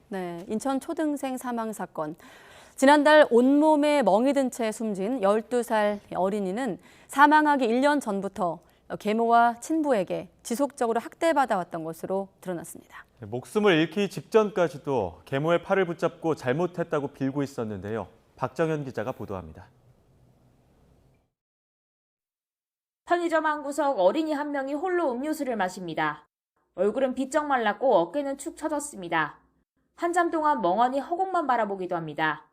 네, 인천 초등생 사망 사건. 지난달 온몸에 멍이 든 채 숨진 12살 어린이는 사망하기 1년 전부터 계모와 친부에게 지속적으로 학대받아왔던 것으로 드러났습니다. 목숨을 잃기 직전까지도 계모의 팔을 붙잡고 잘못했다고 빌고 있었는데요. 박정현 기자가 보도합니다. 편의점 한 구석 어린이 한 명이 홀로 음료수를 마십니다. 얼굴은 비쩍 말랐고 어깨는 축 처졌습니다. 한참 동안 멍하니 허공만 바라보기도 합니다.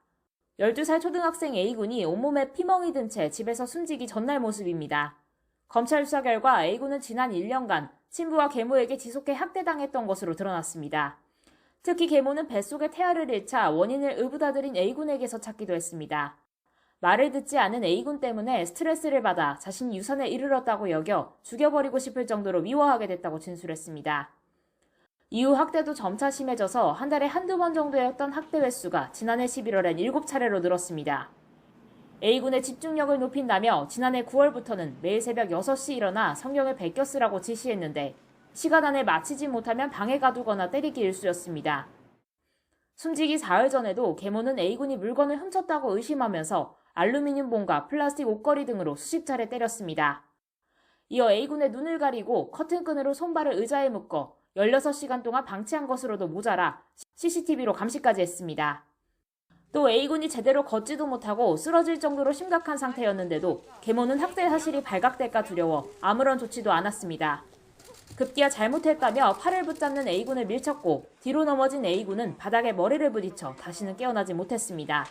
12살 초등학생 A군이 온몸에 피멍이 든 채 집에서 숨지기 전날 모습입니다. 검찰 수사 결과 A군은 지난 1년간 친부와 계모에게 지속해 학대당했던 것으로 드러났습니다. 특히 계모는 뱃속에 태아를 잃자 원인을 의붓아들인 A군에게서 찾기도 했습니다. 말을 듣지 않은 A군 때문에 스트레스를 받아 자신이 유산에 이르렀다고 여겨 죽여버리고 싶을 정도로 미워하게 됐다고 진술했습니다. 이후 학대도 점차 심해져서 한 달에 한두 번 정도였던 학대 횟수가 지난해 11월엔 7차례로 늘었습니다. A군의 집중력을 높인다며 지난해 9월부터는 매일 새벽 6시 일어나 성경을 베껴 쓰라고 지시했는데 시간 안에 마치지 못하면 방에 가두거나 때리기 일쑤였습니다. 숨지기 사흘 전에도 계모는 A군이 물건을 훔쳤다고 의심하면서 알루미늄 봉과 플라스틱 옷걸이 등으로 수십 차례 때렸습니다. 이어 A군의 눈을 가리고 커튼끈으로 손발을 의자에 묶어 16시간 동안 방치한 것으로도 모자라 CCTV로 감시까지 했습니다. 또 A군이 제대로 걷지도 못하고 쓰러질 정도로 심각한 상태였는데도 계모는 학대 사실이 발각될까 두려워 아무런 조치도 않았습니다. 급기야 잘못했다며 팔을 붙잡는 A군을 밀쳤고 뒤로 넘어진 A군은 바닥에 머리를 부딪혀 다시는 깨어나지 못했습니다.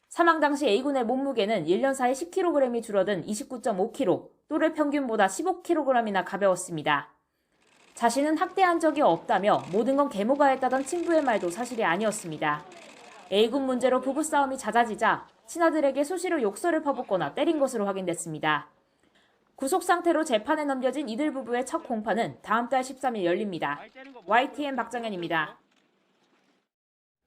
사망 당시 A군의 몸무게는 1년 사이 10kg이 줄어든 29.5kg, 또래 평균보다 15kg이나 가벼웠습니다. 자신은 학대한 적이 없다며 모든 건 계모가 했다던 친부의 말도 사실이 아니었습니다. A군 문제로 부부싸움이 잦아지자 친아들에게 수시로 욕설을 퍼붓거나 때린 것으로 확인됐습니다. 구속 상태로 재판에 넘겨진 이들 부부의 첫 공판은 다음 달 13일 열립니다. YTN 박정현입니다.